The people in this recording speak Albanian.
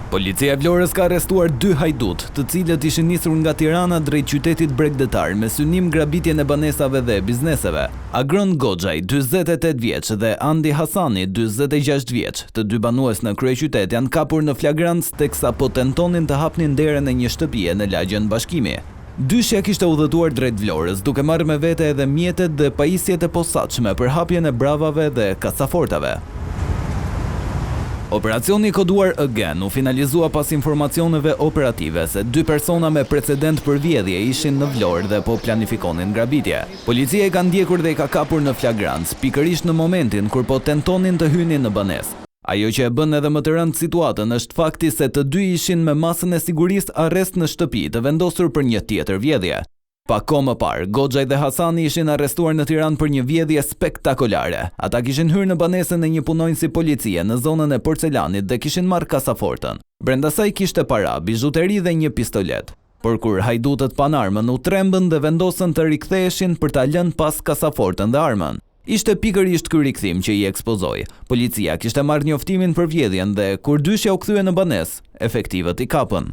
Policia e Vlorës ka arrestuar 2 hajdut, të cilët ishin nisur nga Tirana drejt qytetit bregdetar me synim grabitjen e banesave dhe bizneseve. Agron Goxhaj, 48 vjeç dhe Andi Hasani, 46 vjeç, të dy banues në kryeqytet janë kapur në flagrancë teksa po tentonin të hapnin derën e një shtëpie në lagjen Bashkimi. Dyshja kishte udhëtuar drejt Vlorës, duke marrë me vete edhe mjetet dhe pajisjet e posaçme për hapjen e bravave dhe kasafortave. Operacioni koduar Again u finalizua pas informacioneve operative se 2 persona me precedent për vjedhje ishin në Vlorë dhe po planifikonin grabitje. Policia e ka ndjekur dhe i ka kapur në flagrancë, pikërisht në momentin kur po tentonin të hynin në banesë. Ajo që e bën edhe më të rëndë situatën është fakti se të dy ishin me masën e sigurisë arrest në shtëpi të vendosur për një tjetër vjedhje. Pak kohë më parë, Goxhaj dhe Hasani ishin arrestuar në Tiranë për një vjedhje spektakolare. Ata kishin hyrë në banesën e një punonjësi policie në zonën e Porcelanit dhe kishin marrë kasafortën. Brenda saj kishte para, bizhuteri dhe një pistolet. Por kur hajdutët pan armën u trembën dhe vendosën të riktheheshin për ta lënë pas kasafortën dhe armën. Ishte pikërisht ky rikthim që i ekspozoi. Policia kishte marrë njoftimin për vjedhjen dhe kur dyshja u kthye në banesë, efektivët i kapën.